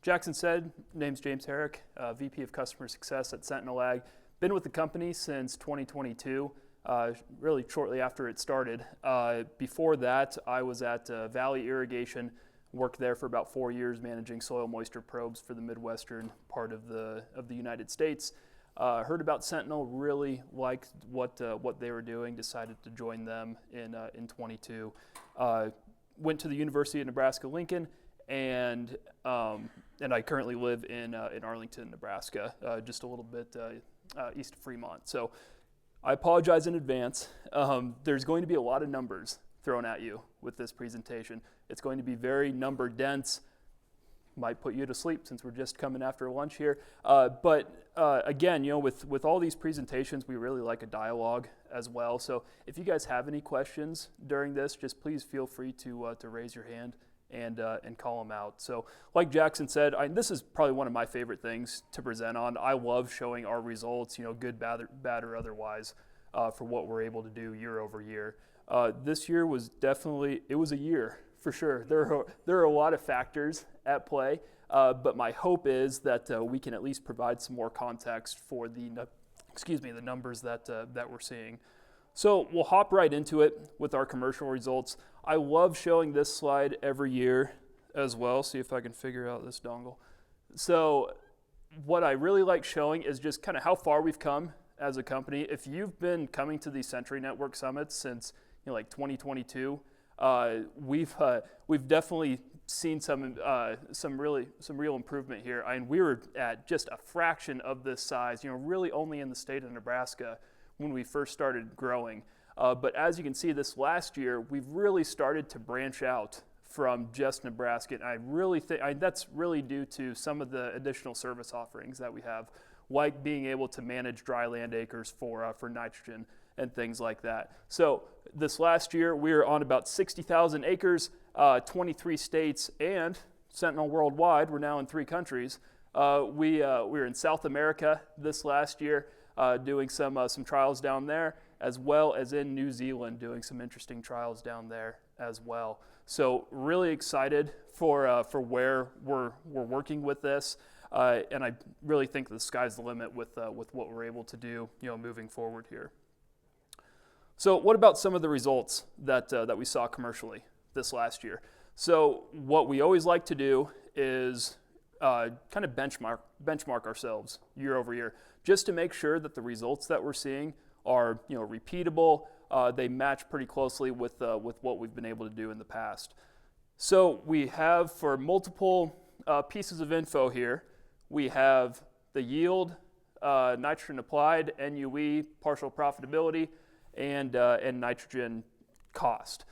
Jackson said, name's James Herrick, VP of Customer Success at Sentinel Ag. Been with the company since 2022, really shortly after it started. Before that, I was at Valley Irrigation, worked there for about 4 years managing soil moisture probes for the Midwestern part of the United States. Heard about Sentinel, really liked what they were doing, decided to join them in 22. Went to the University of Nebraska-Lincoln, and I currently live in Arlington, Nebraska, just a little bit east of Fremont. So I apologize in advance. There's going to be a lot of numbers thrown at you with this presentation. It's going to be very number dense. Might put you to sleep since we're just coming after lunch here. But again, with all these presentations, we really like a dialogue as well. So if you guys have any questions during this, just please feel free to raise your hand and call them out. So like Jackson said, this is probably one of my favorite things to present on. I love showing our results, good, bad or otherwise, for what we're able to do year over year. This year was definitely, it was a year for sure. There are a lot of factors at play, but my hope is that we can at least provide some more context for the numbers that we're seeing. So we'll hop right into it with our commercial results. I love showing this slide every year as well. See if I can figure out this dongle. So what I really like showing is just kind of how far we've come as a company. If you've been coming to these Sentry Network Summits since like 2022, we've definitely seen some real improvement here. We were at just a fraction of this size, really only in the state of Nebraska when we first started growing. But as you can see, this last year, we've really started to branch out from just Nebraska. And I really think that's really due to some of the additional service offerings that we have, like being able to manage dry land acres for nitrogen and things like that. So this last year, we were on about 60,000 acres, 23 states, and Sentinel worldwide. We're now in 3 countries. We were in South America this last year, doing some trials down there, as well as in New Zealand, doing some interesting trials down there as well. So really excited for where we're working with this, and I really think the sky's the limit with what we're able to do, moving forward here. So what about some of the results that we saw commercially this last year? So what we always like to do is kind of benchmark ourselves year over year, just to make sure that the results that we're seeing are repeatable. They match pretty closely with what we've been able to do in the past. So we have, for multiple pieces of info here, we have the yield, nitrogen applied, NUE, partial profitability, and nitrogen cost.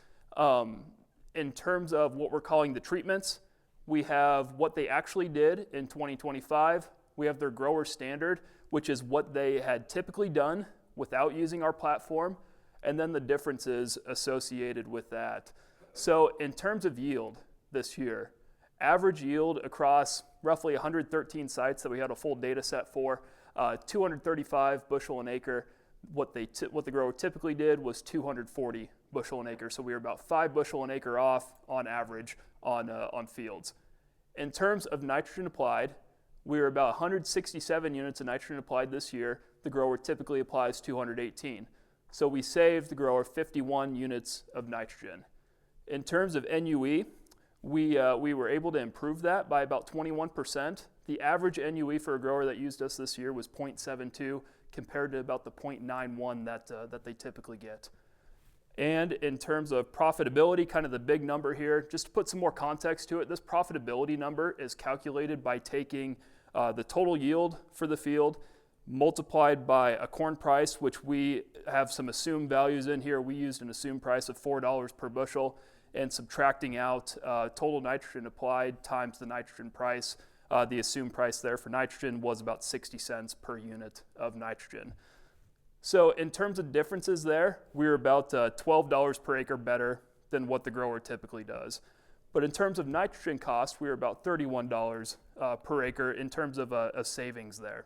In terms of what we're calling the treatments, we have what they actually did in 2025. We have their grower standard, which is what they had typically done without using our platform, and then the differences associated with that. So in terms of yield this year, average yield across roughly 113 sites that we had a full data set for, 235 bushel an acre. What the grower typically did was 240 bushel an acre. So we were about 5 bushel an acre off on average on fields. In terms of nitrogen applied, we were about 167 units of nitrogen applied this year. The grower typically applies 218. So we saved the grower 51 units of nitrogen. In terms of NUE, we were able to improve that by about 21%. The average NUE for a grower that used us this year was 0.72 compared to about the 0.91 that they typically get. And in terms of profitability, kind of the big number here, just to put some more context to it, this profitability number is calculated by taking the total yield for the field multiplied by a corn price, which we have some assumed values in here. We used an assumed price of $4 per bushel, and subtracting out total nitrogen applied times the nitrogen price. The assumed price there for nitrogen was about 60 cents per unit of nitrogen. So in terms of differences there, we were about $12 per acre better than what the grower typically does. But in terms of nitrogen cost, we were about $31 per acre in terms of a savings there.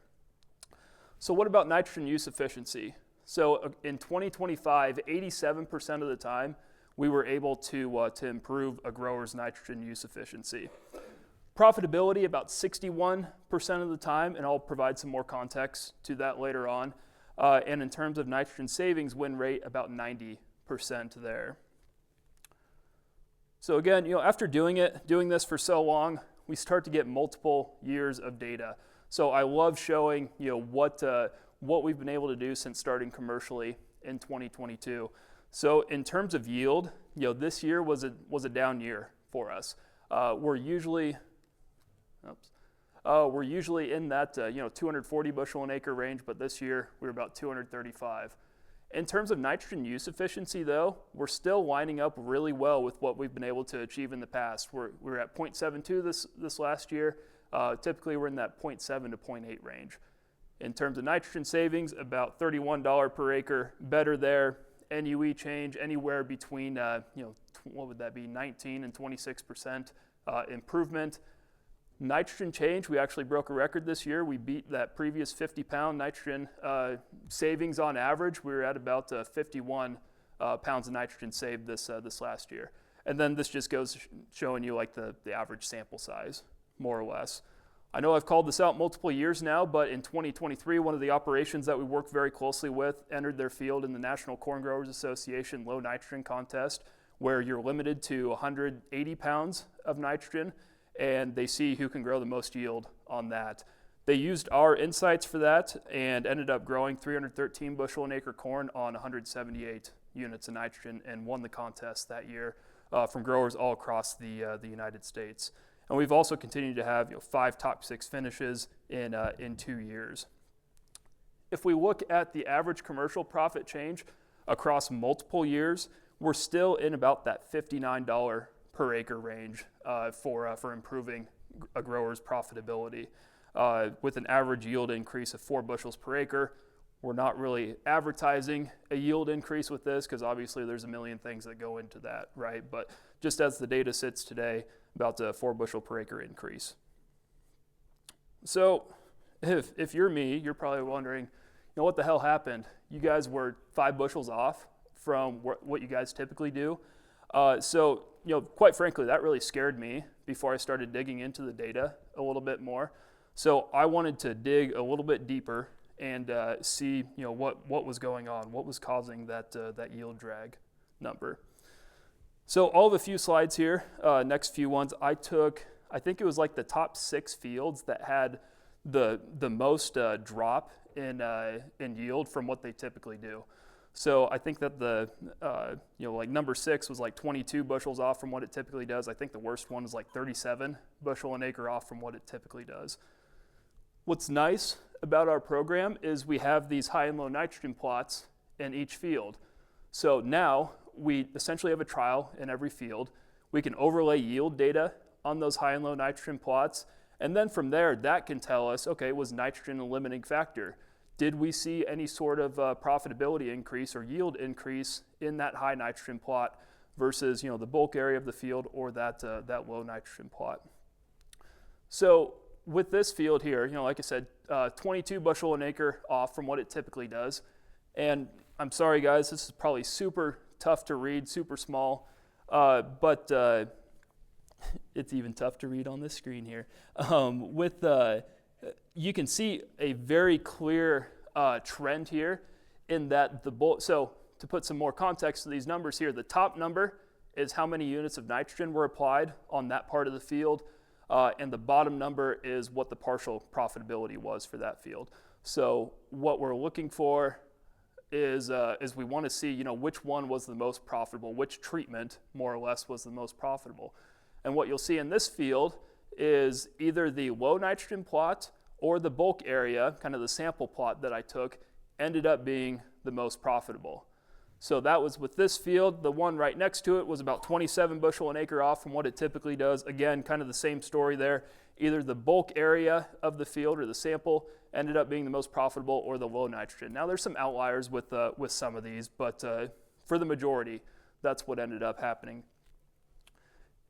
So what about nitrogen use efficiency? So in 2025, 87% of the time, we were able to improve a grower's nitrogen use efficiency. Profitability about 61% of the time, and I'll provide some more context to that later on. And in terms of nitrogen savings, win rate about 90% there. So again, after doing this for so long, we start to get multiple years of data. So I love showing what we've been able to do since starting commercially in 2022. So in terms of yield, this year was a down year for us. We're usually in that 240 bushel an acre range, but this year we're about 235. In terms of nitrogen use efficiency, though, we're still lining up really well with what we've been able to achieve in the past. We're at 0.72 this last year. Typically, we're in that 0.7 to 0.8 range. In terms of nitrogen savings, about $31 per acre, better there. NUE change anywhere between, what would that be, 19 and 26% improvement. Nitrogen change, we actually broke a record this year. We beat that previous 50-pound nitrogen savings on average. We were at about 51 pounds of nitrogen saved this last year. And then this just goes showing you like the average sample size, more or less. I know I've called this out multiple years now, but in 2023, one of the operations that we worked very closely with entered their field in the National Corn Growers Association low nitrogen contest, where you're limited to 180 pounds of nitrogen, and they see who can grow the most yield on that. They used our insights for that and ended up growing 313 bushel an acre corn on 178 units of nitrogen and won the contest that year from growers all across the United States. And we've also continued to have 5 top 6 finishes in 2 years. If we look at the average commercial profit change across multiple years, we're still in about that $59 per acre range for improving a grower's profitability. With an average yield increase of 4 bushels per acre, we're not really advertising a yield increase with this because obviously there's a million things that go into that, right? But just as the data sits today, about a 4 bushel per acre increase. So if you're me, you're probably wondering, what the hell happened? You guys were 5 bushels off from what you guys typically do. So quite frankly, that really scared me before I started digging into the data a little bit more. So I wanted to dig a little bit deeper and see, what was going on, what was causing that yield drag number. So all of a few slides here, next few ones, I think it was like the top 6 fields that had the most drop in yield from what they typically do. So I think that like number 6 was like 22 bushels off from what it typically does. I think the worst one is like 37 bushel an acre off from what it typically does. What's nice about our program is we have these high and low nitrogen plots in each field. So now we essentially have a trial in every field. We can overlay yield data on those high and low nitrogen plots. And then from there, that can tell us, okay, was nitrogen a limiting factor? Did we see any sort of profitability increase or yield increase in that high nitrogen plot versus the bulk area of the field or that low nitrogen plot? So with this field here, like I said, 22 bushel an acre off from what it typically does. And I'm sorry guys, this is probably super tough to read, super small, but it's even tough to read on this screen here. You can see a very clear trend here in that so to put some more context to these numbers here, the top number is how many units of nitrogen were applied on that part of the field, and the bottom number is what the partial profitability was for that field. So what we're looking for is we want to see which one was the most profitable, which treatment more or less was the most profitable. And what you'll see in this field is either the low nitrogen plot or the bulk area, kind of the sample plot that I took, ended up being the most profitable. So that was with this field. The one right next to it was about 27 bushel an acre off from what it typically does. Again, kind of the same story there. Either the bulk area of the field or the sample ended up being the most profitable or the low nitrogen. Now there's some outliers with some of these, but for the majority, that's what ended up happening.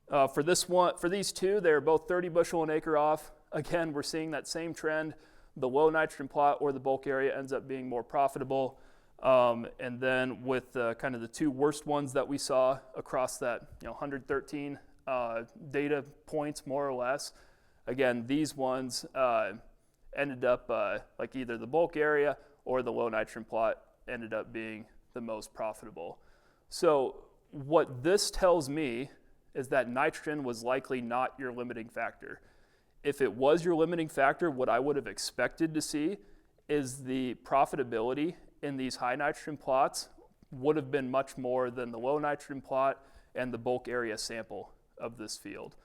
For these two, they're both 30 bushel an acre off. Again, we're seeing that same trend. The low nitrogen plot or the bulk area ends up being more profitable. And then with kind of the 2 worst ones that we saw across that 113 data points, more or less, Again, these ones ended up like either the bulk area or the low nitrogen plot ended up being the most profitable. So what this tells me is that nitrogen was likely not your limiting factor. If it was your limiting factor, what I would have expected to see is the profitability in these high nitrogen plots would have been much more than the low nitrogen plot and the bulk area sample of this field.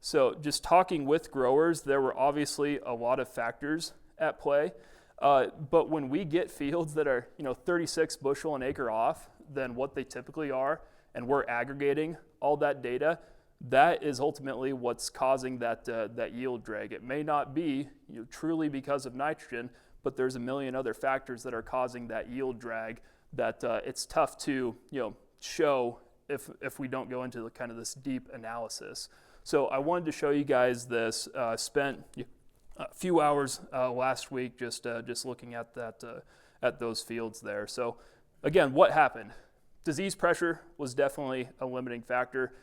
So just talking with growers, there were obviously a lot of factors at play. But when we get fields that are 36 bushel an acre off than what they typically are, and we're aggregating all that data, that is ultimately what's causing that yield drag. It may not be truly because of nitrogen, but there's a million other factors that are causing that yield drag that it's tough to show if we don't go into kind of this deep analysis. So I wanted to show you guys this. Spent a few hours last week just looking at those fields there. So again, what happened? Disease pressure was definitely a limiting factor.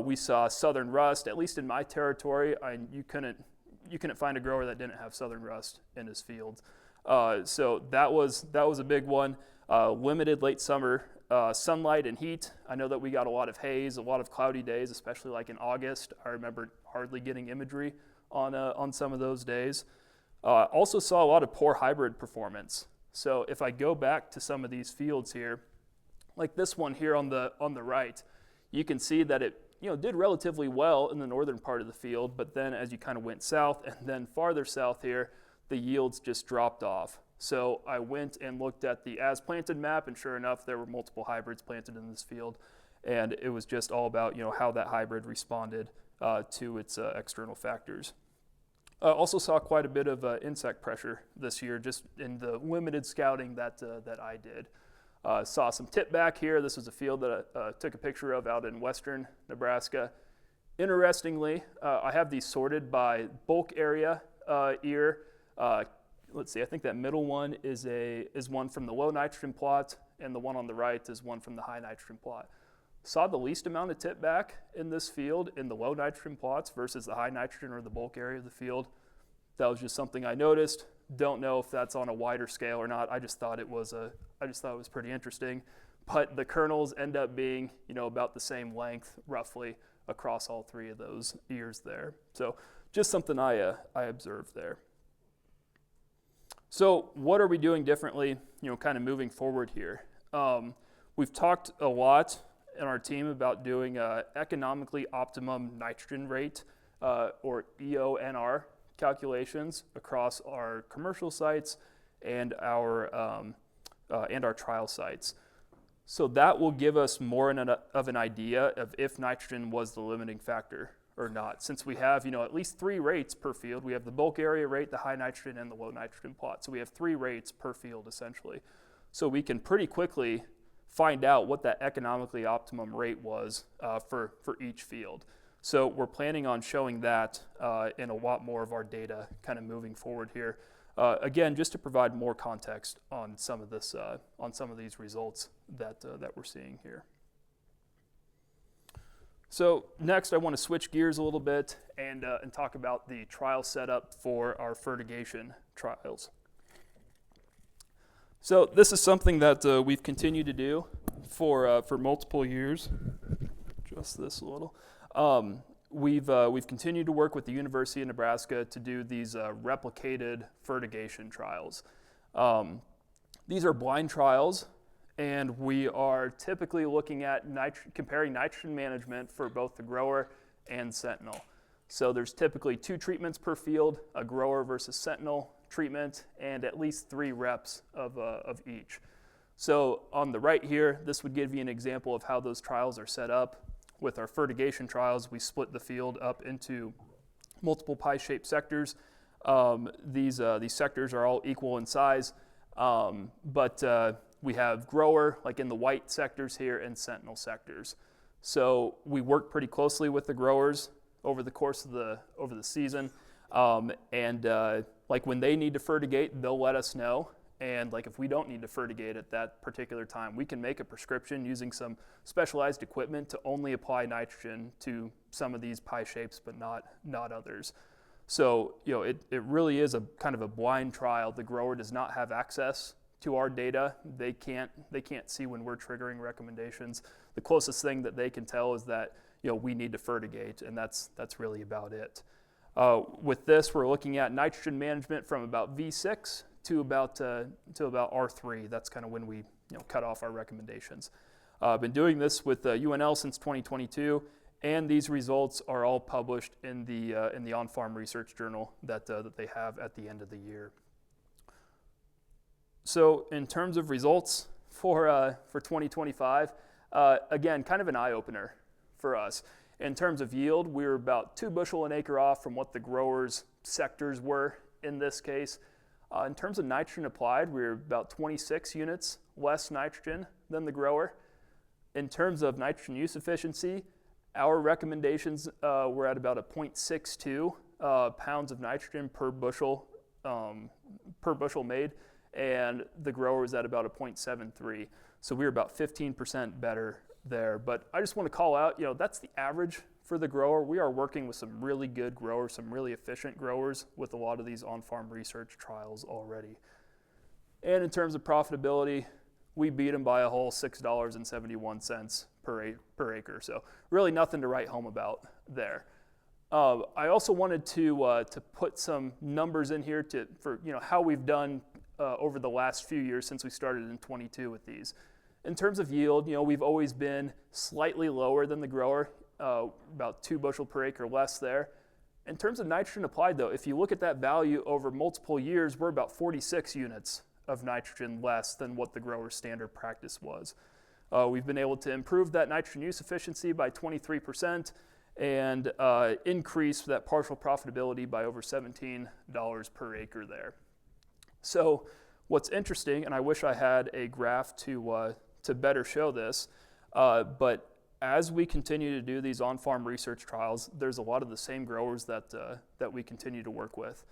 We saw southern rust, at least in my territory. You couldn't find a grower that didn't have southern rust in his fields. So that was a big one. Limited late summer sunlight and heat. I know that we got a lot of haze, a lot of cloudy days, especially like in August. I remember hardly getting imagery on some of those days. Also saw a lot of poor hybrid performance. So if I go back to some of these fields here, like this one here on the right, you can see that it did relatively well in the northern part of the field, but then as you kind of went south and then farther south here, the yields just dropped off. So I went and looked at the as planted map, and sure enough, there were multiple hybrids planted in this field, and it was just all about how that hybrid responded to its external factors. Also saw quite a bit of insect pressure this year, just in the limited scouting that I did. Saw some tip back here. This was a field that I took a picture of out in western Nebraska. Interestingly, I have these sorted by bulk area ear. Let's see, I think that middle one is one from the low nitrogen plot, and the one on the right is one from the high nitrogen plot. Saw the least amount of tip back in this field in the low nitrogen plots versus the high nitrogen or the bulk area of the field. That was just something I noticed. Don't know if that's on a wider scale or not. I just thought it was pretty interesting. But the kernels end up being about the same length roughly across all three of those ears there. So just something I observed there. So what are we doing differently, kind of moving forward here? We've talked a lot in our team about doing economically optimum nitrogen rate or EONR calculations across our commercial sites and our trial sites. So that will give us more of an idea of if nitrogen was the limiting factor or not. Since we have at least 3 rates per field, we have the bulk area rate, the high nitrogen, and the low nitrogen plot. So we have 3 rates per field essentially. So we can pretty quickly find out what that economically optimum rate was for each field. So we're planning on showing that in a lot more of our data kind of moving forward here. Again, just to provide more context on some of this, on some of these results that we're seeing here. So next, I want to switch gears a little bit and talk about the trial setup for our fertigation trials. So this is something that we've continued to do for multiple years. Adjust this a little. We've continued to work with the University of Nebraska to do these replicated fertigation trials. These are blind trials, and we are typically looking at comparing nitrogen management for both the grower and Sentinel. So there's typically 2 treatments per field, a grower versus Sentinel treatment, and at least 3 reps of each. So on the right here, this would give you an example of how those trials are set up. With our fertigation trials, we split the field up into multiple pie-shaped sectors. These sectors are all equal in size, but we have grower, like in the white sectors here, and Sentinel sectors. So we work pretty closely with the growers over the course of the season, and like when they need to fertigate, they'll let us know. And like if we don't need to fertigate at that particular time, we can make a prescription using some specialized equipment to only apply nitrogen to some of these pie shapes, but not others. So, it really is a kind of a blind trial. The grower does not have access to our data. They can't see when we're triggering recommendations. The closest thing that they can tell is that, we need to fertigate, and that's really about it. With this, we're looking at nitrogen management from about V6 to about R3. That's kind of when we cut off our recommendations. Been doing this with UNL since 2022, and these results are all published in the on-farm research journal that they have at the end of the year. So in terms of results for 2025, again, kind of an eye-opener for us. In terms of yield, we were about 2 bushel an acre off from what the growers' sectors were in this case. In terms of nitrogen applied, we were about 26 units less nitrogen than the grower. In terms of nitrogen use efficiency, our recommendations were at about a 0.62 pounds of nitrogen per bushel made, and the grower was at about a 0.73. So we were about 15% better there. But I just want to call out, that's the average for the grower. We are working with some really good growers, some really efficient growers with a lot of these on-farm research trials already. And in terms of profitability, we beat them by a whole $6.71 per acre. So really nothing to write home about there. I also wanted to put some numbers in here for how we've done over the last few years since we started in 22 with these. In terms of yield, we've always been slightly lower than the grower, about 2 bushel per acre less there. In terms of nitrogen applied, though, if you look at that value over multiple years, we're about 46 units of nitrogen less than what the grower's standard practice was. We've been able to improve that nitrogen use efficiency by 23% and increase that partial profitability by over $17 per acre there. So what's interesting, and I wish I had a graph to better show this, but as we continue to do these on-farm research trials, there's a lot of the same growers that we continue to work with.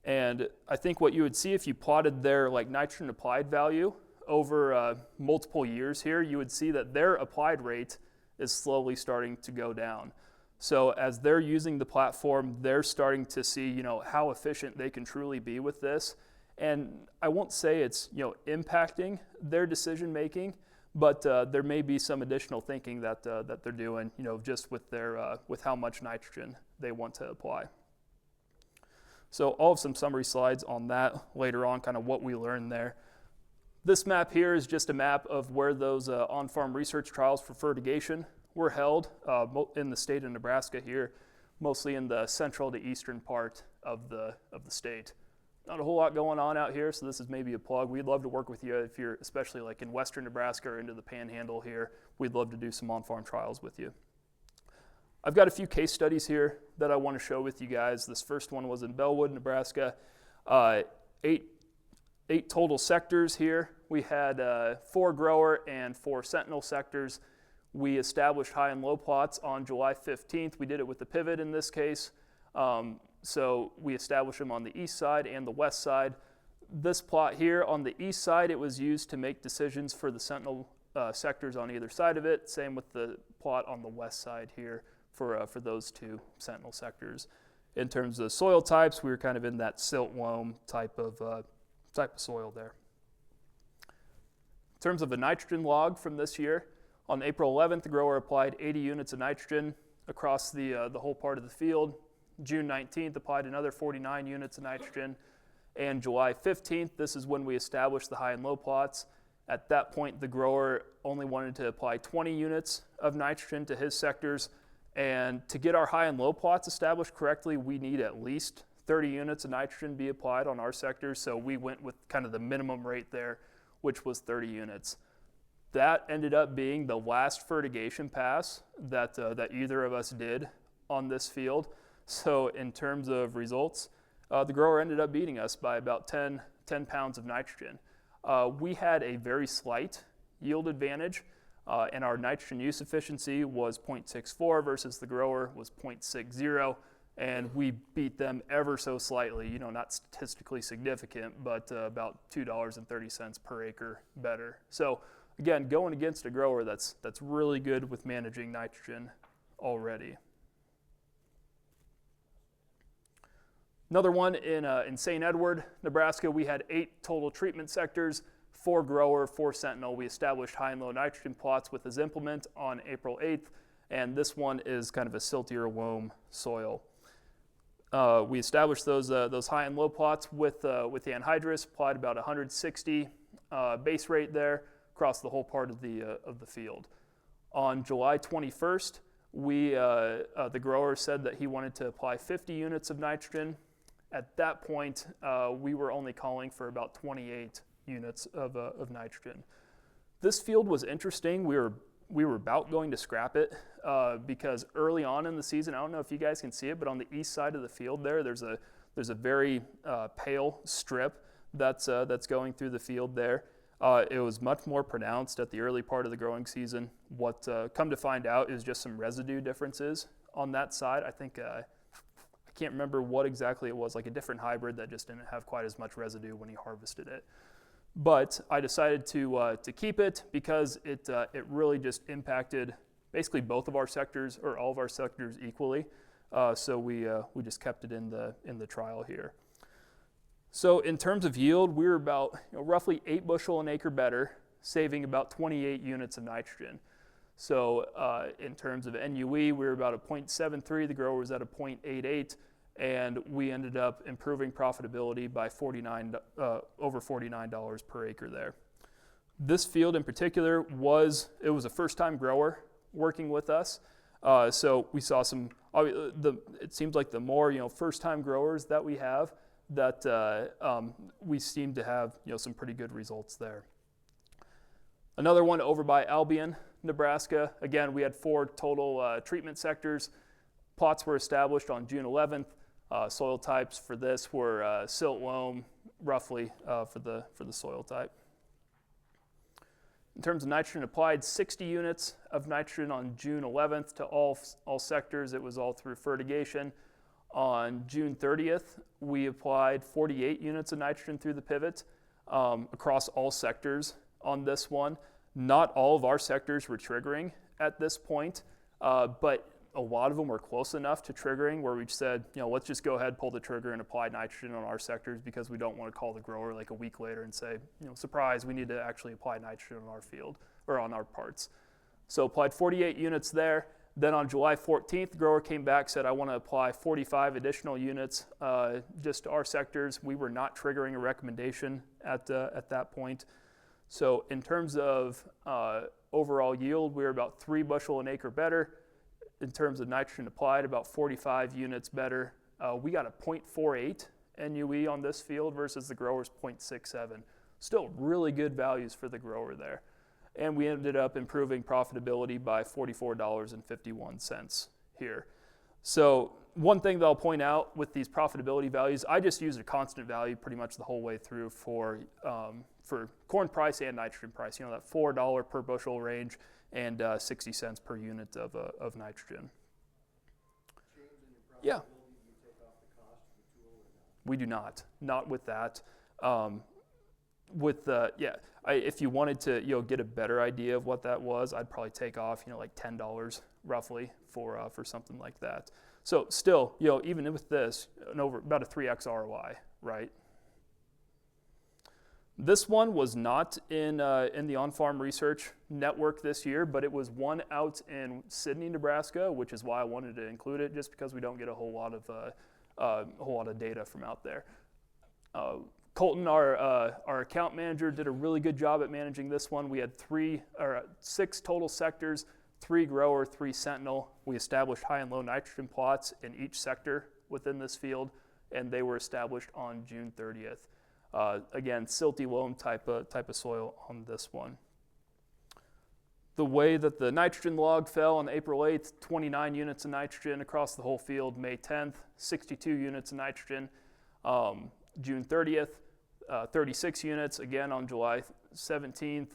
And I think what you would see if you plotted their nitrogen applied value over multiple years here, you would see that their applied rate is slowly starting to go down. So as they're using the platform, they're starting to see, how efficient they can truly be with this. And I won't say it's, impacting their decision making, but there may be some additional thinking that they're doing, just with their with how much nitrogen they want to apply. So I'll have some summary slides on that later on, kind of what we learned there. This map here is just a map of where those on-farm research trials for fertigation were held in the state of Nebraska here, mostly in the central to eastern part of the state. Not a whole lot going on out here, so this is maybe a plug. We'd love to work with you if you're especially in western Nebraska or into the panhandle here. We'd love to do some on-farm trials with you. I've got a few case studies here that I want to show with you guys. This first one was in Bellwood, Nebraska. 8 total sectors here. We had 4 grower and 4 Sentinel sectors. We established high and low plots on July 15th. We did it with the pivot in this case. So we established them on the east side and the west side. This plot here on the east side, it was used to make decisions for the Sentinel sectors on either side of it. Same with the plot on the west side here for those 2 Sentinel sectors. In terms of soil types, we were kind of in that silt loam type of soil there. In terms of a nitrogen log from this year, on April 11th, the grower applied 80 units of nitrogen across the whole part of the field. June 19th, applied another 49 units of nitrogen. And July 15th, this is when we established the high and low plots. At that point, the grower only wanted to apply 20 units of nitrogen to his sectors. And to get our high and low plots established correctly, we need at least 30 units of nitrogen be applied on our sectors. So we went with kind of the minimum rate there, which was 30 units. That ended up being the last fertigation pass that either of us did on this field. So in terms of results, the grower ended up beating us by about 10 pounds of nitrogen. We had a very slight yield advantage, and our nitrogen use efficiency was 0.64 versus the grower was 0.60, and we beat them ever so slightly, not statistically significant, but about $2.30 per acre better. So again, going against a grower that's really good with managing nitrogen already. Another one in St. Edward, Nebraska, we had 8 total treatment sectors, 4 grower, 4 Sentinel. We established high and low nitrogen plots with this implement on April 8th, and this one is kind of a siltier loam soil. We established those high and low plots with the anhydrous, applied about 160 base rate there across the whole part of the field. On July 21st, the grower said that he wanted to apply 50 units of nitrogen. At that point, we were only calling for about 28 units of nitrogen. This field was interesting. We were about going to scrap it because early on in the season, I don't know if you guys can see it, but on the east side of the field there's a very pale strip that's going through the field there. It was much more pronounced at the early part of the growing season. What come to find out is just some residue differences on that side. I think I can't remember what exactly it was, like a different hybrid that just didn't have quite as much residue when he harvested it. But I decided to keep it because it really just impacted basically both of our sectors, or all of our sectors, equally. So we just kept it in the trial here. So in terms of yield, we were about roughly 8 bushel an acre better, saving about 28 units of nitrogen. So in terms of NUE, we were about a 0.73. The grower was at a 0.88. And we ended up improving profitability by over $49 per acre there. This field in particular was a first-time grower working with us. So we saw it seems like the more first-time growers that we have, that we seem to have some pretty good results there. Another one over by Albion, Nebraska. Again, we had 4 total treatment sectors. Plots were established on June 11th. Soil types for this were silt loam, roughly, for the soil type. In terms of nitrogen applied, 60 units of nitrogen on June 11th to all sectors. It was all through fertigation. On June 30th, we applied 48 units of nitrogen through the pivot across all sectors on this one. Not all of our sectors were triggering at this point, but a lot of them were close enough to triggering where we said, let's just go ahead, pull the trigger, and apply nitrogen on our sectors because we don't want to call the grower like a week later and say, surprise, we need to actually apply nitrogen on our field or on our parts. So applied 48 units there. Then on July 14th, the grower came back, said, I want to apply 45 additional units just to our sectors. We were not triggering a recommendation at that point. So in terms of overall yield, we were about 3 bushel an acre better. In terms of nitrogen applied, about 45 units better. We got a 0.48 NUE on this field versus the grower's 0.67. Still really good values for the grower there. And we ended up improving profitability by $44.51 here. So one thing that I'll point out with these profitability values, I just used a constant value pretty much the whole way through for corn price and nitrogen price, that $4 per bushel range and 60 cents per unit of nitrogen. Yeah. Do you take off the cost of the tool or not? We do not with that. If you wanted to get a better idea of what that was, I'd probably take off like $10 roughly for something like that. So still, even with this, about a 3x ROI, right? This one was not in the on-farm research network this year, but it was one out in Sidney, Nebraska, which is why I wanted to include it, just because we don't get a whole lot of data from out there. Colton, our account manager, did a really good job at managing this one. We had 6 total sectors, 3 grower, 3 Sentinel. We established high and low nitrogen plots in each sector within this field, and they were established on June 30th. Again, silty loam type of soil on this one. The way that the nitrogen log fell on April 8th, 29 units of nitrogen across the whole field. May 10th, 62 units of nitrogen. June 30th, 36 units. Again on July 17th,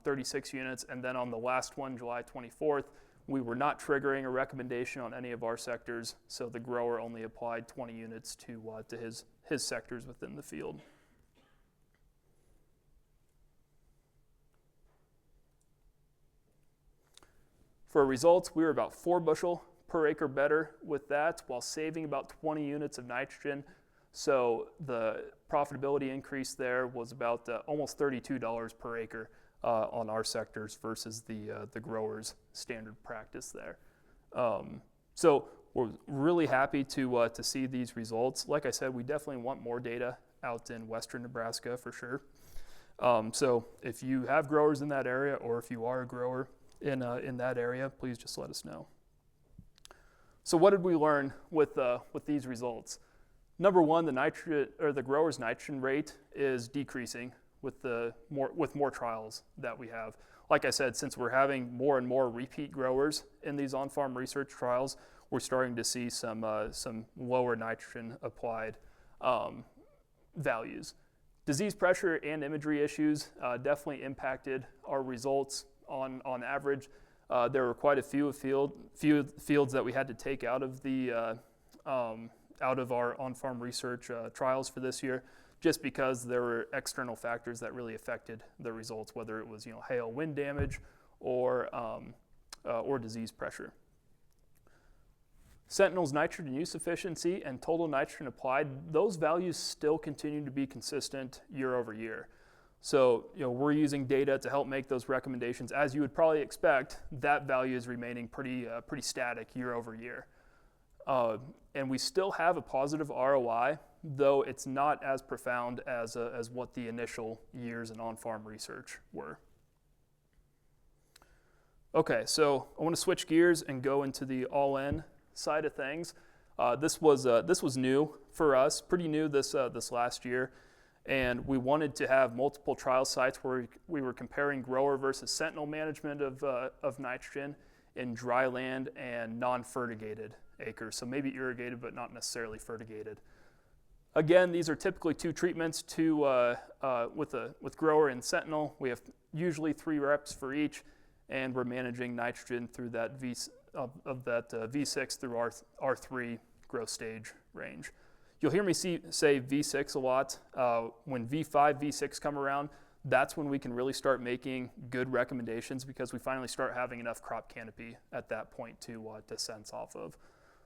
36 units. And then on the last one, July 24th, we were not triggering a recommendation on any of our sectors, so the grower only applied 20 units to his sectors within the field. For results, we were about 4 bushel per acre better with that, while saving about 20 units of nitrogen So the profitability increase there was about almost $32 per acre on our sectors versus the growers' standard practice there. So we're really happy to see these results. Like I said, we definitely want more data out in western Nebraska for sure. So if you have growers in that area, or if you are a grower in that area, please just let us know. So what did we learn with these results? Number one, the grower's nitrogen rate is decreasing with more trials that we have. Like I said, since we're having more and more repeat growers in these on-farm research trials, we're starting to see some lower nitrogen applied values. Disease pressure and imagery issues definitely impacted our results on average. There were quite a few fields that we had to take out of our on-farm research trials for this year, just because there were external factors that really affected the results, whether it was hail, wind damage, or disease pressure. Sentinel's nitrogen use efficiency and total nitrogen applied, those values still continue to be consistent year over year. So we're using data to help make those recommendations. As you would probably expect, that value is remaining pretty static year over year. And we still have a positive ROI, though it's not as profound as what the initial years in on-farm research were. Okay, so I want to switch gears and go into the all-in side of things. This was new for us, pretty new this last year, and we wanted to have multiple trial sites where we were comparing grower versus Sentinel management of nitrogen in dry land and non-fertigated acres, so maybe irrigated but not necessarily fertigated. Again, these are typically two treatments with grower and Sentinel. We have usually 3 reps for each, and we're managing nitrogen through that V6 through R3 growth stage range. You'll hear me say V6 a lot. When V5, V6 come around, that's when we can really start making good recommendations, because we finally start having enough crop canopy at that point to sense off of.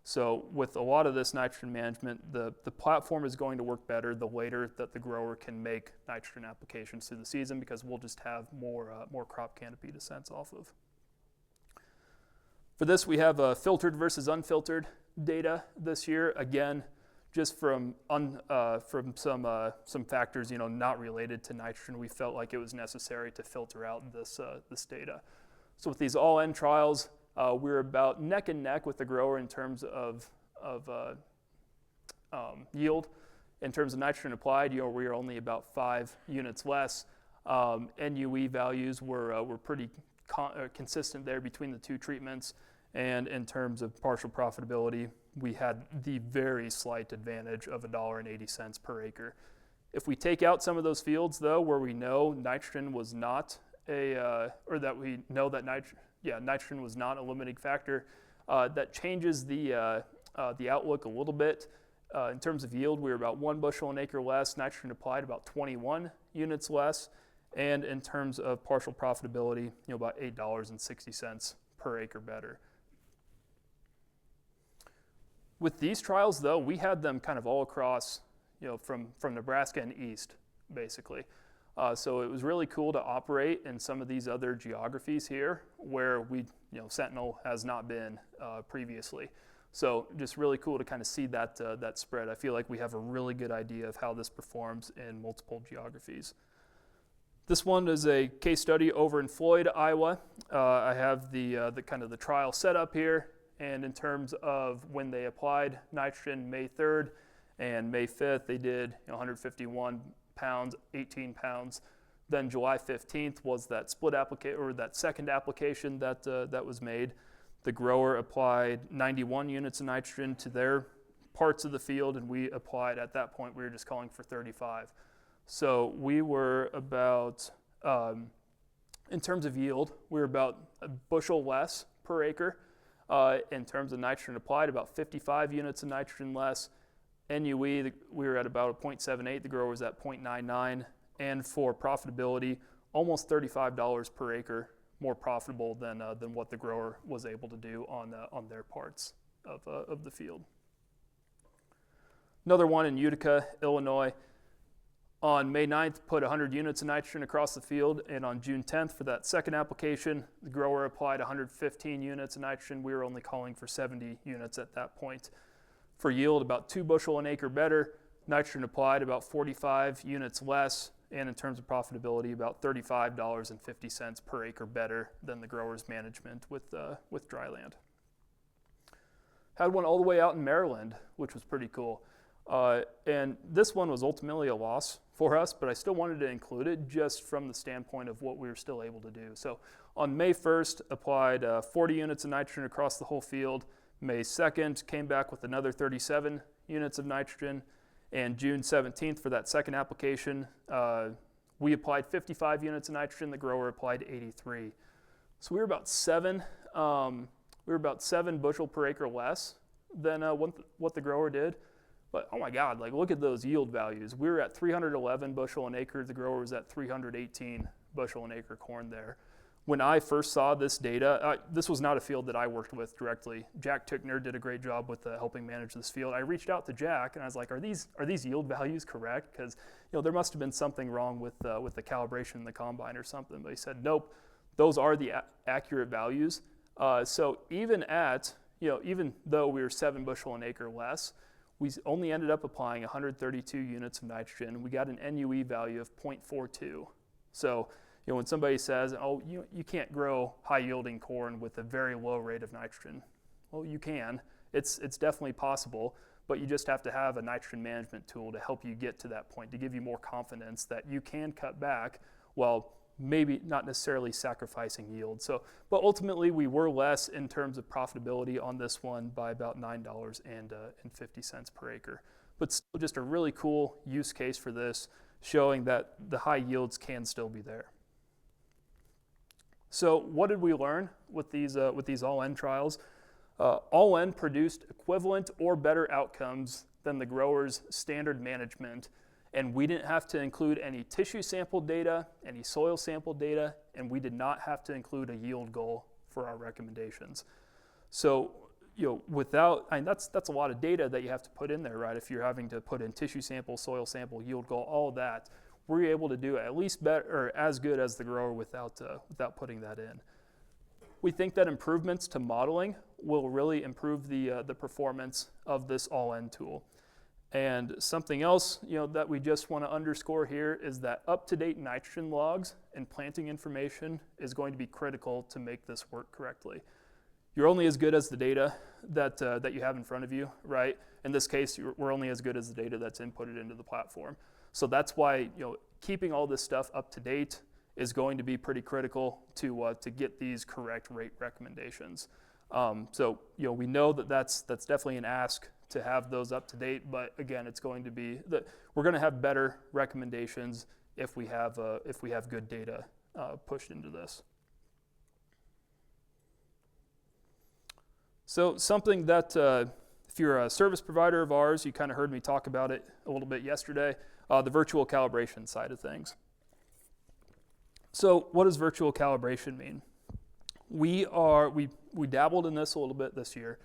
So with a lot of this nitrogen management, the platform is going to work better the later that the grower can make nitrogen applications through the season, because we'll just have more crop canopy to sense off of. For this, we have filtered versus unfiltered data this year. Again, just from some factors not related to nitrogen, we felt like it was necessary to filter out this data. So with these all-in trials, we're about neck and neck with the grower in terms of yield. In terms of nitrogen applied, we are only about 5 units less. NUE values were pretty consistent there between the two treatments. And in terms of partial profitability, we had the very slight advantage of $1.80 per acre. If we take out some of those fields, though, where we know nitrogen was not nitrogen was not a limiting factor, that changes the outlook a little bit. In terms of yield, we were about 1 bushel an acre less, nitrogen applied about 21 units less, and in terms of partial profitability, about $8.60 per acre better. With these trials, though, we had them kind of all across, from Nebraska and east, basically. So it was really cool to operate in some of these other geographies here where Sentinel has not been previously. So just really cool to kind of see that spread. I feel like we have a really good idea of how this performs in multiple geographies. This one is a case study over in Floyd, Iowa. I have the kind of the trial set up here. And in terms of when they applied nitrogen, May 3rd and May 5th, they did 151 pounds, 18 pounds. Then July 15th was that split application, or that second application that was made. The grower applied 91 units of nitrogen to their parts of the field, and we applied, at that point, we were just calling for 35. So we were about, in terms of yield, we were about a bushel less per acre. In terms of nitrogen applied, about 55 units of nitrogen less. NUE, we were at about a 0.78, the grower was at 0.99, and for profitability, almost $35 per acre more profitable than what the grower was able to do on their parts of the field. Another one in Utica, Illinois. On May 9th, put 100 units of nitrogen across the field, and on June 10th, for that second application, the grower applied 115 units of nitrogen. We were only calling for 70 units at that point. For yield, about 2 bushel an acre better. Nitrogen applied about 45 units less, and in terms of profitability, about $35.50 per acre better than the grower's management with dry land. Had one all the way out in Maryland, which was pretty cool. And this one was ultimately a loss for us, but I still wanted to include it just from the standpoint of what we were still able to do. So on May 1st, applied 40 units of nitrogen across the whole field. May 2nd, came back with another 37 units of nitrogen. And June 17th, for that second application, we applied 55 units of nitrogen. The grower applied 83. So we were about 7 bushel per acre less than what the grower did. But oh my God, like look at those yield values. We were at 311 bushel an acre. The grower was at 318 bushel an acre corn there. When I first saw this data, this was not a field that I worked with directly. Jack Tickner did a great job with helping manage this field. I reached out to Jack and I was like, "Are these yield values correct?" Because there must have been something wrong with the calibration in the combine or something. But he said, "Nope, those are the accurate values." So even though we were 7 bushel an acre less, we only ended up applying 132 units of nitrogen. We got an NUE value of 0.42. So when somebody says, "Oh, you can't grow high-yielding corn with a very low rate of nitrogen," well, you can. It's definitely possible, but you just have to have a nitrogen management tool to help you get to that point, to give you more confidence that you can cut back while maybe not necessarily sacrificing yield. But ultimately, we were less in terms of profitability on this one by about $9.50 per acre. But still just a really cool use case for this, showing that the high yields can still be there. So what did we learn with these all-N trials? All-N produced equivalent or better outcomes than the grower's standard management, and we didn't have to include any tissue sample data, any soil sample data, and we did not have to include a yield goal for our recommendations. So, that's a lot of data that you have to put in there, right? If you're having to put in tissue sample, soil sample, yield goal, all of that, we're able to do at least better or as good as the grower without putting that in. We think that improvements to modeling will really improve the performance of this all-N tool. And something else, that we just want to underscore here is that up-to-date nitrogen logs and planting information is going to be critical to make this work correctly. You're only as good as the data that you have in front of you, right? In this case, we're only as good as the data that's inputted into the platform. So that's why keeping all this stuff up to date is going to be pretty critical to get these correct rate recommendations. So we know that's definitely an ask to have those up to date, but again, it's going to be that we're going to have better recommendations if we have good data pushed into this. So something that if you're a service provider of ours, you kind of heard me talk about it a little bit yesterday, the virtual calibration side of things. So what does virtual calibration mean? We dabbled in this a little bit this year.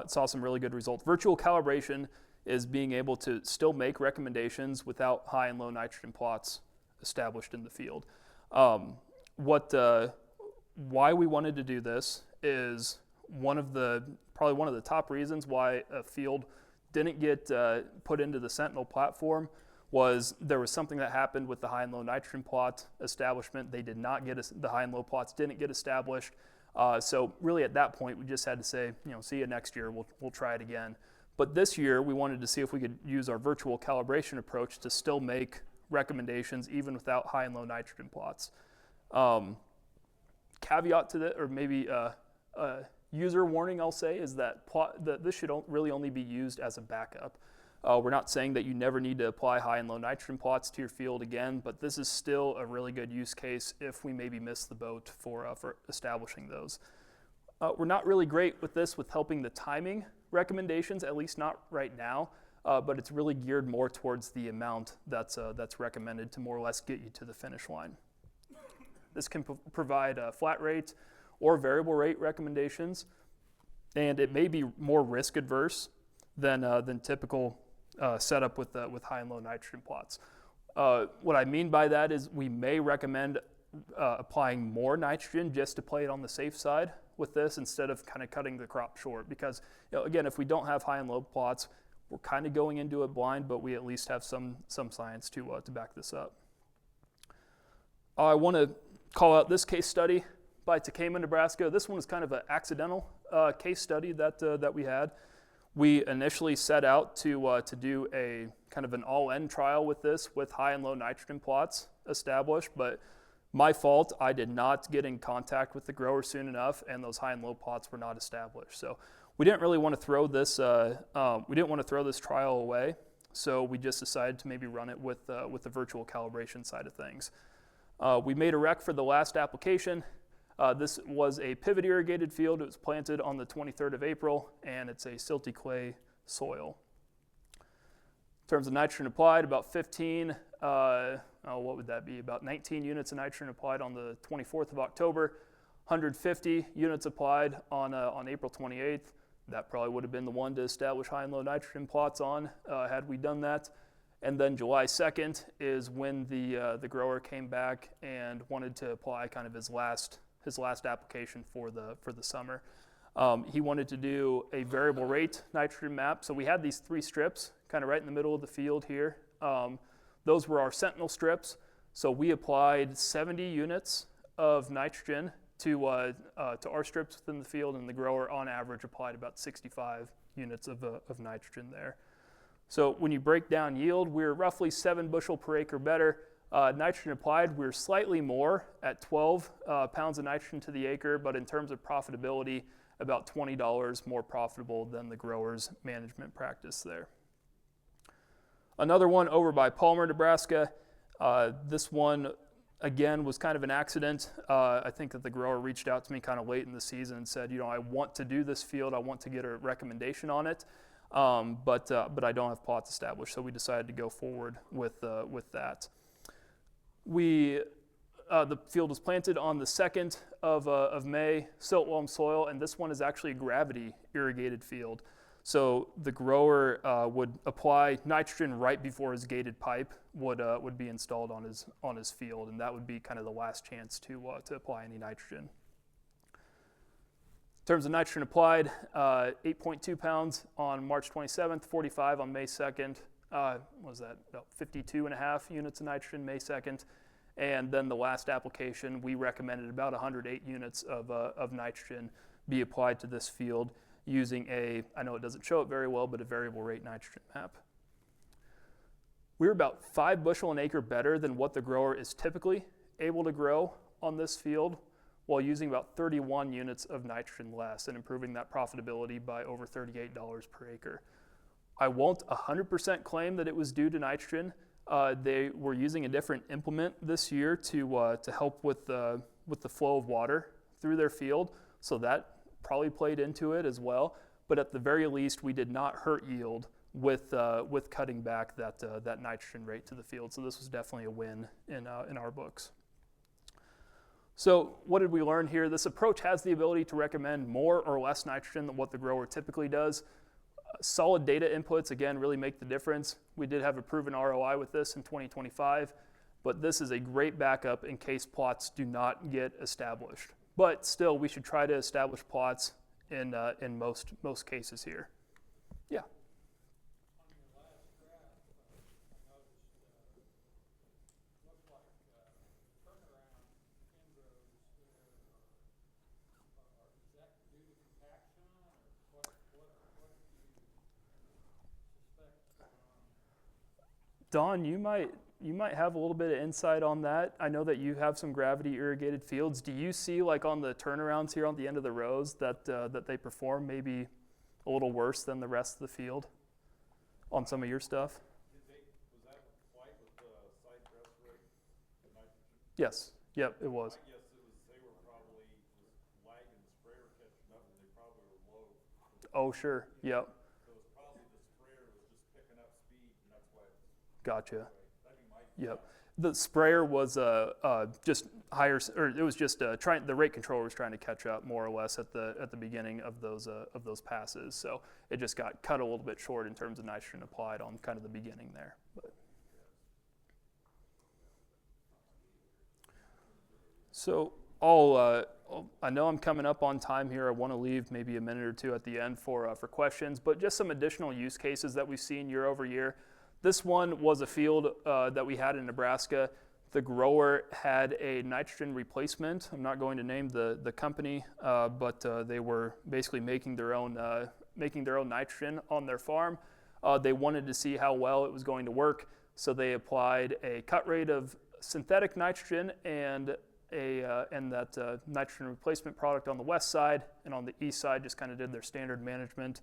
Saw some really good results. Virtual calibration is being able to still make recommendations without high and low nitrogen plots established in the field. Why we wanted to do this is probably one of the top reasons why a field didn't get put into the Sentinel platform was there was something that happened with the high and low nitrogen plot establishment. They did not get the high and low plots didn't get established. So really at that point, we just had to say, see you next year, we'll try it again. But this year, we wanted to see if we could use our virtual calibration approach to still make recommendations even without high and low nitrogen plots. Caveat to that, or maybe user warning I'll say, is that this should really only be used as a backup. We're not saying that you never need to apply high and low nitrogen plots to your field again, but this is still a really good use case if we maybe miss the boat for establishing those. We're not really great with this with helping the timing recommendations, at least not right now, but it's really geared more towards the amount that's recommended to more or less get you to the finish line. This can provide flat rate or variable rate recommendations, and it may be more risk adverse than typical setup with high and low nitrogen plots. What I mean by that is we may recommend applying more nitrogen just to play it on the safe side with this instead of kind of cutting the crop short, because again, if we don't have high and low plots, we're kind of going into it blind, but we at least have some science to back this up. I want to call out this case study by Takema, Nebraska. This one was kind of an accidental case study that we had. We initially set out to do a kind of an all-in trial with this with high and low nitrogen plots established, but my fault, I did not get in contact with the grower soon enough, and those high and low plots were not established. So we didn't really want to throw this. Trial away. So we just decided to maybe run it with the virtual calibration side of things. We made a rec for the last application. This was a pivot irrigated field. It was planted on the 23rd of April, and it's a silty clay soil. In terms of nitrogen applied, about 15. What would that be? About 19 units of nitrogen applied on the 24th of October, 150 units applied on April 28th. That probably would have been the one to establish high and low nitrogen plots on had we done that. And then July 2nd is when the grower came back and wanted to apply kind of his last application for the summer. He wanted to do a variable rate nitrogen map. So we had these 3 strips kind of right in the middle of the field here. Those were our Sentinel strips. So we applied 70 units of nitrogen to our strips within the field, and the grower on average applied about 65 units of nitrogen there. So when you break down yield, we're roughly 7 bushel per acre better. Nitrogen applied, we're slightly more at 12 pounds of nitrogen to the acre, but in terms of profitability, about $20 more profitable than the grower's management practice there. Another one over by Palmer, Nebraska. This one, again, was kind of an accident. I think that the grower reached out to me kind of late in the season and said, I want to do this field. I want to get a recommendation on it, but I don't have plots established. So we decided to go forward with that. The field was planted on the 2nd of May, silt loam soil, and this one is actually a gravity irrigated field. So the grower would apply nitrogen right before his gated pipe would be installed on his field, and that would be kind of the last chance to apply any nitrogen. In terms of nitrogen applied, 8.2 pounds on March 27th, 45 on May 2nd. What was that? About 52.5 units of nitrogen May 2nd. And then the last application, we recommended about 108 units of nitrogen be applied to this field using I know it doesn't show it very well, but a variable rate nitrogen map. We were about 5 bushel an acre better than what the grower is typically able to grow on this field, while using about 31 units of nitrogen less and improving that profitability by over $38 per acre. I won't 100% claim that it was due to nitrogen. They were using a different implement this year to help with the flow of water through their field, so that probably played into it as well. But at the very least, we did not hurt yield with cutting back that nitrogen rate to the field. So this was definitely a win in our books. So what did we learn here? This approach has the ability to recommend more or less nitrogen than what the grower typically does. Solid data inputs, again, really make the difference. We did have a proven ROI with this in 2025, but this is a great backup in case plots do not get established. But still, we should try to establish plots in most cases here. Yeah. Don, you might have a little bit of insight on that. I know that you have some gravity irrigated fields. Do you see, like on the turnarounds here on the end of the rows, that they perform maybe a little worse than the rest of the field on some of your stuff? Was that white with the side dress rate, the nitrogen? Yes. Yep, it was. I guess they were probably just lagging the sprayer catching up, and they probably were low. Oh, sure. Yep. So it's probably the sprayer was just picking up speed, and that's why. Gotcha. That'd be my Yep. The sprayer was just higher, or it was just trying. The rate controller was trying to catch up more or less at the beginning of those passes. So it just got cut a little bit short in terms of nitrogen applied on kind of the beginning there. But. So I know I'm coming up on time here. I want to leave maybe a minute or two at the end for questions, but just some additional use cases that we've seen year over year. This one was a field that we had in Nebraska. The grower had a nitrogen replacement. I'm not going to name the company, but they were basically making their own nitrogen on their farm. They wanted to see how well it was going to work, so they applied a cut rate of synthetic nitrogen and that nitrogen replacement product on the west side, and on the east side just kind of did their standard management.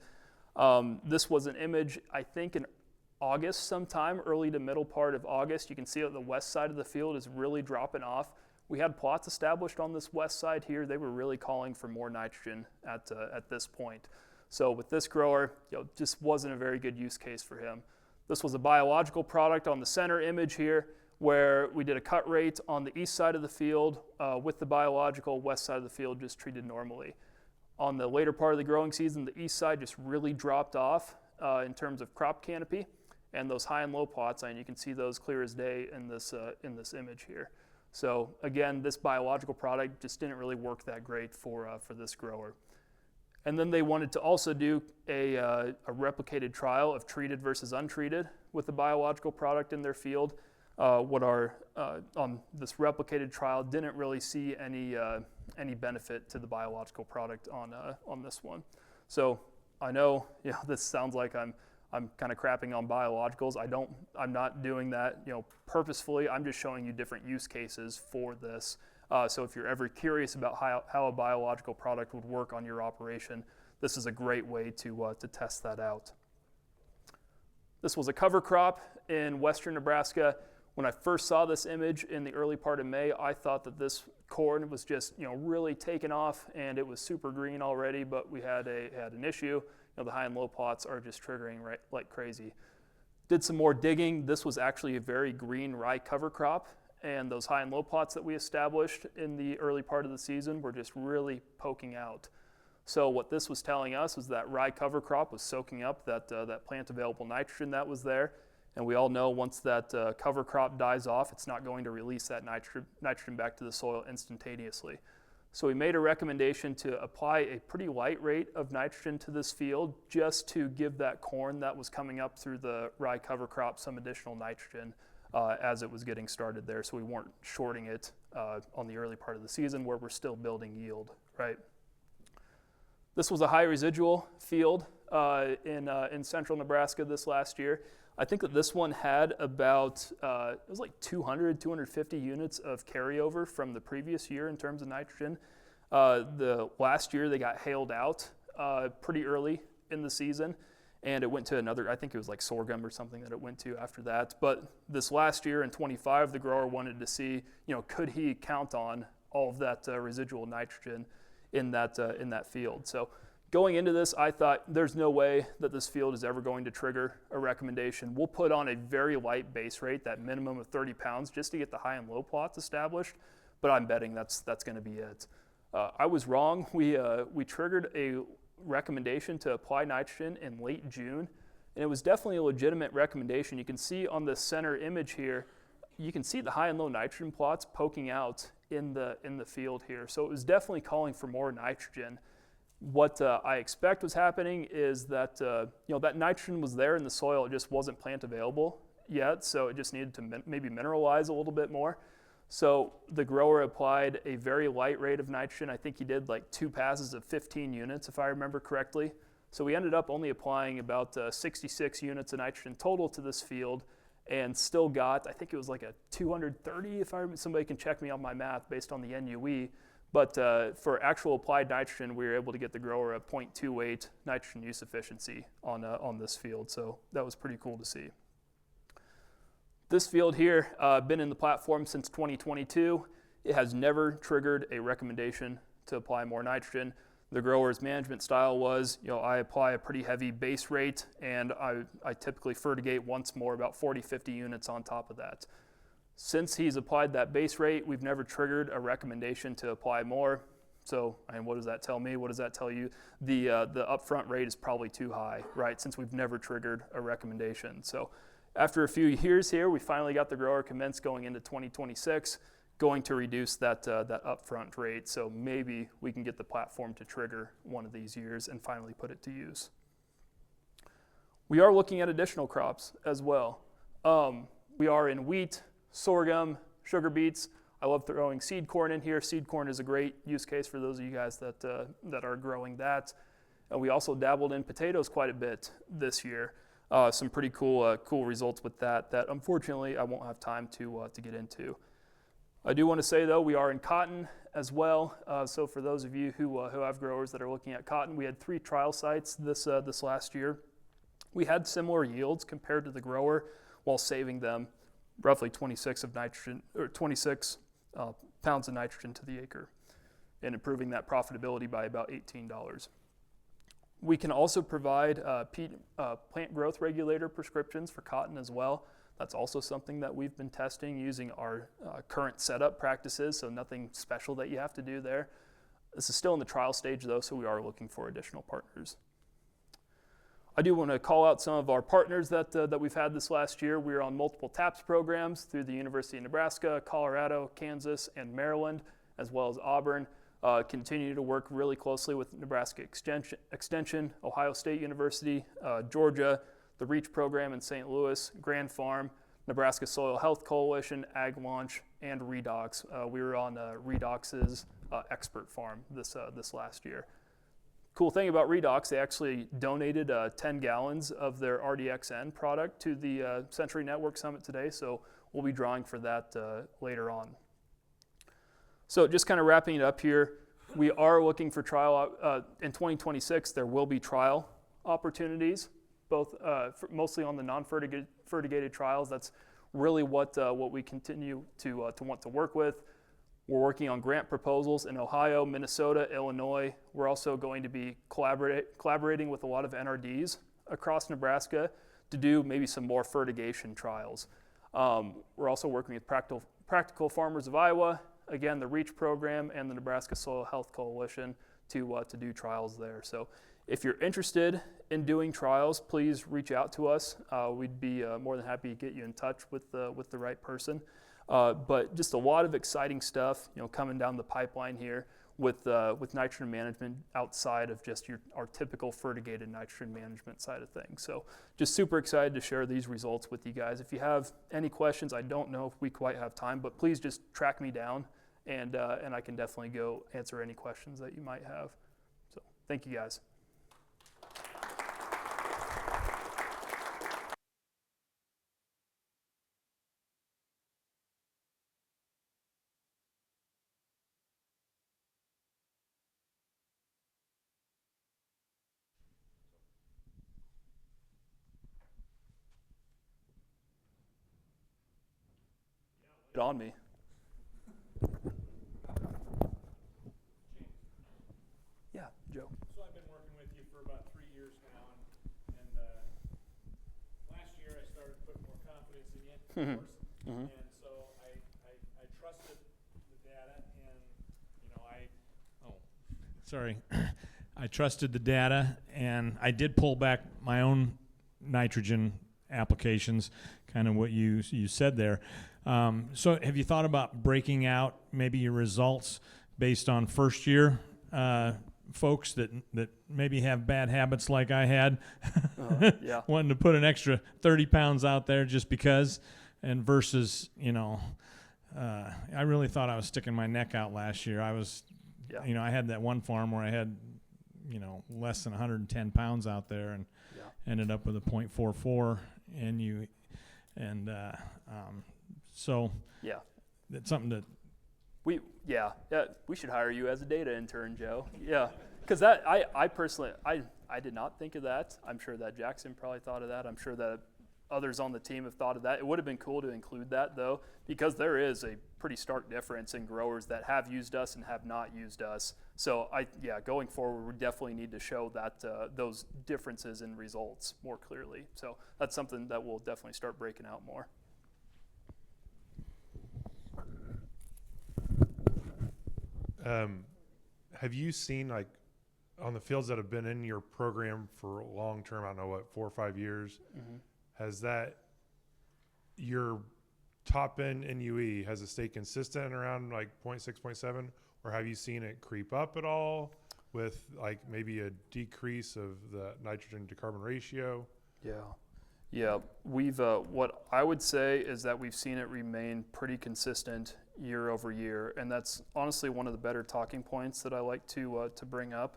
This was an image, I think, in August sometime, early to middle part of August. You can see that the west side of the field is really dropping off. We had plots established on this west side here. They were really calling for more nitrogen at this point. So with this grower, just wasn't a very good use case for him. This was a biological product on the center image here, where we did a cut rate on the east side of the field with the biological, west side of the field just treated normally. On the later part of the growing season, the east side just really dropped off in terms of crop canopy, and those high and low plots, and you can see those clear as day in this image here. So again, this biological product just didn't really work that great for this grower. And then they wanted to also do a replicated trial of treated versus untreated with the biological product in their field. On this replicated trial, didn't really see any benefit to the biological product on this one. So I know this sounds like I'm kind of crapping on biologicals. I'm not doing that purposefully. I'm just showing you different use cases for this. So if you're ever curious about how a biological product would work on your operation, this is a great way to test that out. This was a cover crop in western Nebraska. When I first saw this image in the early part of May, I thought that this corn was just really taking off and it was super green already, but we had an issue. The high and low plots are just triggering right like crazy. Did some more digging. This was actually a very green rye cover crop, and those high and low plots that we established in the early part of the season were just really poking out. So what this was telling us was that rye cover crop was soaking up that plant available nitrogen that was there. And we all know once that cover crop dies off, it's not going to release that nitrogen back to the soil instantaneously. So we made a recommendation to apply a pretty light rate of nitrogen to this field just to give that corn that was coming up through the rye cover crop some additional nitrogen as it was getting started there, so we weren't shorting it on the early part of the season where we're still building yield, right? This was a high residual field in central Nebraska this last year. I think that this one had about, it was like 200, 250 units of carryover from the previous year in terms of nitrogen. The last year they got hailed out pretty early in the season, and it went to another, I think it was like sorghum or something that it went to after that. But this last year in 25, the grower wanted to see, could he count on all of that residual nitrogen in that field. So going into this, I thought there's no way that this field is ever going to trigger a recommendation. We'll put on a very light base rate, that minimum of 30 pounds, just to get the high and low plots established, but I'm betting that's going to be it. I was wrong. We triggered a recommendation to apply nitrogen in late June, and it was definitely a legitimate recommendation. You can see on the center image here, you can see the high and low nitrogen plots poking out in the field here. So it was definitely calling for more nitrogen. What I expect was happening is that that nitrogen was there in the soil, it just wasn't plant available yet, so it just needed to maybe mineralize a little bit more. So the grower applied a very light rate of nitrogen. I think he did like 2 passes of 15 units, if I remember correctly. So we ended up only applying about 66 units of nitrogen total to this field, and still got, I think it was like a 230, if somebody can check me on my math based on the NUE. But for actual applied nitrogen, we were able to get the grower a 0.28 nitrogen use efficiency on this field. So that was pretty cool to see. This field here, been in the platform since 2022. It has never triggered a recommendation to apply more nitrogen. The grower's management style was, I apply a pretty heavy base rate, and I typically fertigate once more, about 40, 50 units on top of that. Since he's applied that base rate, we've never triggered a recommendation to apply more. So, and what does that tell me? What does that tell you? The upfront rate is probably too high, right? Since we've never triggered a recommendation. So, after a few years here, we finally got the grower convinced going into 2026, going to reduce that upfront rate. So maybe we can get the platform to trigger one of these years and finally put it to use. We are looking at additional crops as well. We are in wheat, sorghum, sugar beets. I love throwing seed corn in here. Seed corn is a great use case for those of you guys that are growing that. And we also dabbled in potatoes quite a bit this year. Some pretty cool results with that unfortunately I won't have time to get into. I do want to say though, we are in cotton as well. So for those of you who have growers that are looking at cotton, we had 3 trial sites this last year. We had similar yields compared to the grower while saving them roughly 26 pounds of nitrogen to the acre and improving that profitability by about $18. We can also provide plant growth regulator prescriptions for cotton as well. That's also something that we've been testing using our current setup practices, so nothing special that you have to do there. This is still in the trial stage though, so we are looking for additional partners. I do want to call out some of our partners that we've had this last year. We are on multiple TAPS programs through the University of Nebraska, Colorado, Kansas, and Maryland, as well as Auburn. Continue to work really closely with Nebraska Extension, Ohio State University, Georgia, the REACH program in St. Louis, Grand Farm, Nebraska Soil Health Coalition, Ag Launch, and Redox. We were on Redox's expert farm this last year. Cool thing about Redox, they actually donated 10 gallons of their RDXN product to the Sentry Network Summit today, so we'll be drawing for that later on. So just kind of wrapping it up here, we are looking for trial, in 2026, there will be trial opportunities, both mostly on the non-fertigated trials. That's really what we continue to want to work with. We're working on grant proposals in Ohio, Minnesota, Illinois. We're also going to be collaborating with a lot of NRDs across Nebraska to do maybe some more fertigation trials. We're also working with Practical Farmers of Iowa, again, the REACH program and the Nebraska Soil Health Coalition to do trials there. So if you're interested in doing trials, please reach out to us. We'd be more than happy to get you in touch with the right person. But just a lot of exciting stuff, coming down the pipeline here with nitrogen management outside of just our typical fertigated nitrogen management side of things. So just super excited to share these results with you guys. If you have any questions, I don't know if we quite have time, but please just track me down and I can definitely go answer any questions that you might have. So thank you guys. On me. Yeah, Joe. So I've been working with you for about 3 years now, and last year I started putting more confidence in you, of course. And so I trusted the data, and I trusted the data, and I did pull back my own nitrogen applications, kind of what you said there. So have you thought about breaking out maybe your results based on first year folks that maybe have bad habits like I had, Yeah. wanting to put an extra 30 pounds out there just because, and versus, I really thought I was sticking my neck out last year. I was, I had that one farm where I had, less than 110 pounds out there and ended up with a 0.44 so that's something that we should hire you as a data intern, Joe. Yeah, because I personally I did not think of that. I'm sure that Jackson probably thought of that. I'm sure that others on the team have thought of that. It would have been cool to include that though, because there is a pretty stark difference in growers that have used us and have not used us. So going forward, we definitely need to show that those differences in results more clearly. So that's something that we'll definitely start breaking out more. Have you seen, like, on the fields that have been in your program for long term, I don't know what, 4 or 5 years, has that your top end NUE, has it stayed consistent around like 0.6, 0.7, or have you seen it creep up at all with like maybe a decrease of the nitrogen to carbon ratio? Yeah, we've what I would say is that we've seen it remain pretty consistent year over year, and that's honestly one of the better talking points that I like to bring up.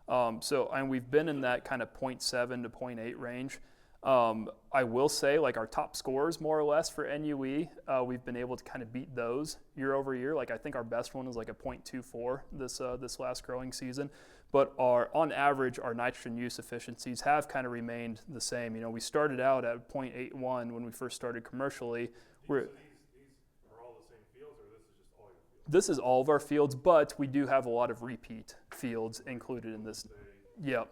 And we've been in that kind of 0.7 to 0.8 range. I will say, like, our top scores more or less for NUE, we've been able to kind of beat those year over year. Like, I think our best one was like a 0.24 this last growing season. But on average, our nitrogen use efficiencies have kind of remained the same. You know, we started out at 0.81 when we first started commercially. These are all the same fields, or this is just all your fields? This is all of our fields, but we do have a lot of repeat fields included in this. Yep.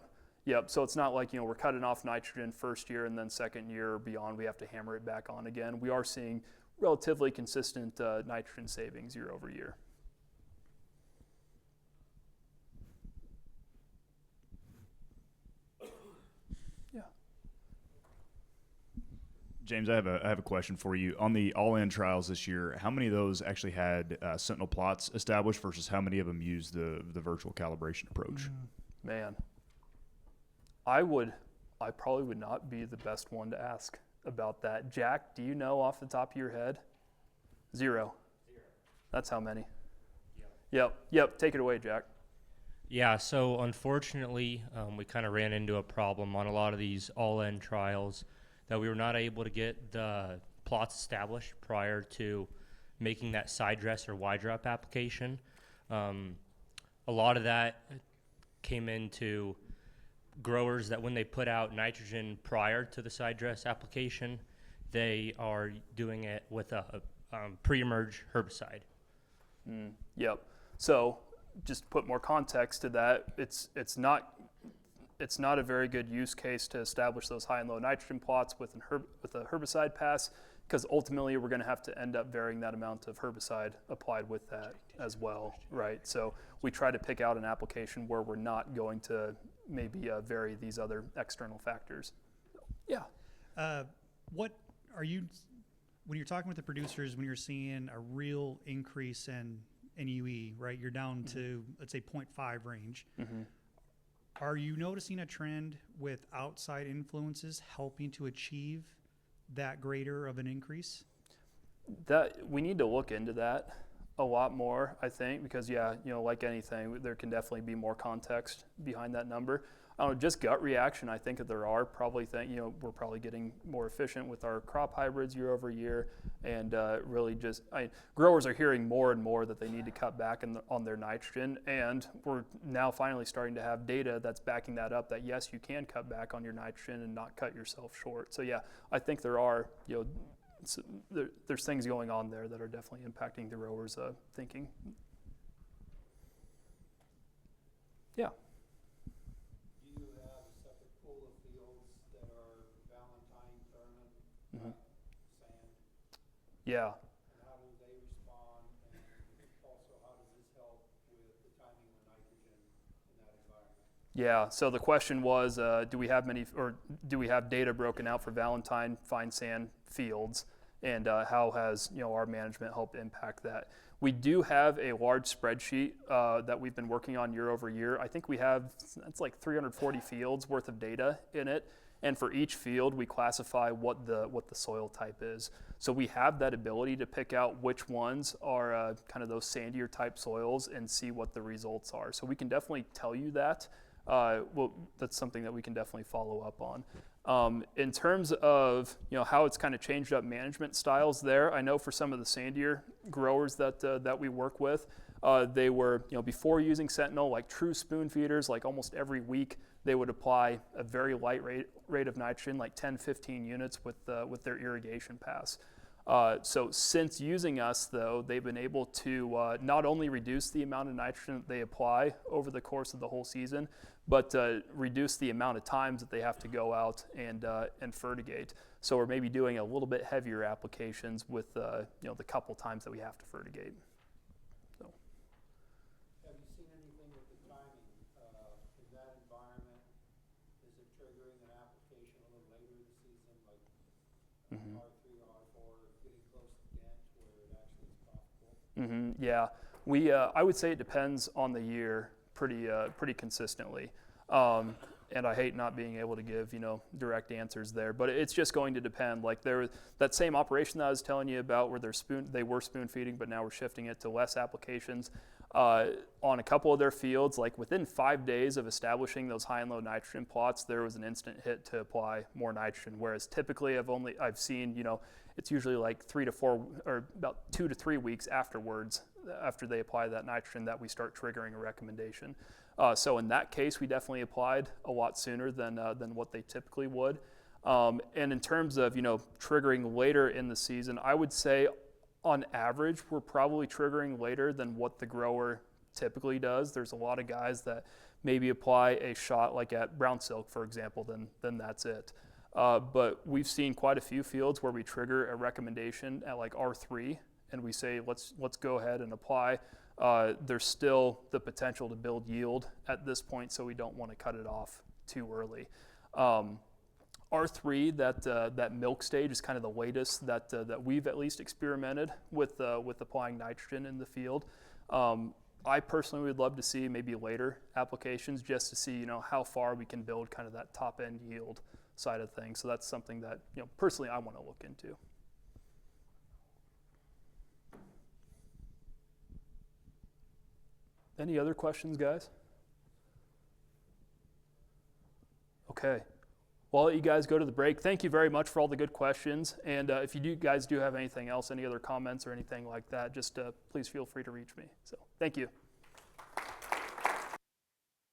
So it's not like, you know, we're cutting off nitrogen first year and then second year or beyond, we have to hammer it back on again. We are seeing relatively consistent nitrogen savings year over year. James, I have a question for you. On the all-in trials this year, how many of those actually had Sentinel plots established versus how many of them used the virtual calibration approach? Man, I probably would not be the best one to ask about that. Jack, do you know off the top of your head? Zero. That's how many? Yep. Take it away, Jack. Yeah, so unfortunately, we kind of ran into a problem on a lot of these all-in trials that we were not able to get the plots established prior to making that side dress or wide drop application. A lot of that came into growers that when they put out nitrogen prior to the side dress application, they are doing it with a pre-emerge herbicide. Yep. So just to put more context to that, it's not a very good use case to establish those high and low nitrogen plots with a herbicide pass, because ultimately we're going to have to end up varying that amount of herbicide applied with that as well, right? So we try to pick out an application where we're not going to maybe vary these other external factors. Yeah. What are you, when you're talking with the producers, when you're seeing a real increase in NUE, right? You're down to, let's say, 0.5 range. Are you noticing a trend with outside influences helping to achieve that greater of an increase? That we need to look into that a lot more, I think, because like anything, there can definitely be more context behind that number. I don't know, just gut reaction, I think that there are probably we're probably getting more efficient with our crop hybrids year over year, and really just growers are hearing more and more that they need to cut back on their nitrogen, and we're now finally starting to have data that's backing that up, that yes, you can cut back on your nitrogen and not cut yourself short. So yeah, I think there are, there's things going on there that are definitely impacting the growers' thinking. Yeah. Do you have a separate pool of fields that are Valentine, Thurman, sand? Yeah. And how do they respond? And also, how does this help with the timing of nitrogen in that environment? Yeah, so the question was, do we have data broken out for Valentine, fine sand fields, and how has our management helped impact that? We do have a large spreadsheet that we've been working on year over year. I think it's like 340 fields worth of data in it, and for each field we classify what the soil type is. So we have that ability to pick out which ones are kind of those sandier type soils and see what the results are. So we can definitely tell you that. That's something that we can definitely follow up on. In terms of how it's kind of changed up management styles there, I know for some of the sandier growers that we work with, they were before using Sentinel, like true spoon feeders, like almost every week they would apply a very light rate of nitrogen, like 10-15 units with their irrigation pass. So since using us, though, they've been able to not only reduce the amount of nitrogen that they apply over the course of the whole season, but reduce the amount of times that they have to go out and fertigate. So we're maybe doing a little bit heavier applications with the couple times that we have to fertigate. So. Have Yeah, I would say it depends on the year pretty consistently. And I hate not being able to give, direct answers there, but it's just going to depend. Like that same operation that I was telling you about where they were spoon feeding, but now we're shifting it to less applications. On a couple of their fields, like within 5 days of establishing those high and low nitrogen plots, there was an instant hit to apply more nitrogen. Whereas typically I've seen, it's usually like 3 to 4 or about 2 to 3 weeks afterwards, after they apply that nitrogen, that we start triggering a recommendation. So in that case, we definitely applied a lot sooner than what they typically would. And in terms of, triggering later in the season, I would say on average, we're probably triggering later than what the grower typically does. There's a lot of guys that maybe apply a shot like at brown silk, for example, then that's it. But we've seen quite a few fields where we trigger a recommendation at like R3 and we say, let's go ahead and apply. There's still the potential to build yield at this point, so we don't want to cut it off too early. R3, that milk stage, is kind of the latest that we've at least experimented with applying nitrogen in the field. I personally would love to see maybe later applications just to see how far we can build kind of that top end yield side of things. So that's something that personally I want to look into. Any other questions, guys? Okay. Well, I'll let you guys go to the break. Thank you very much for all the good questions. And if you guys do have anything else, any other comments or anything like that, just please feel free to reach me. So thank you.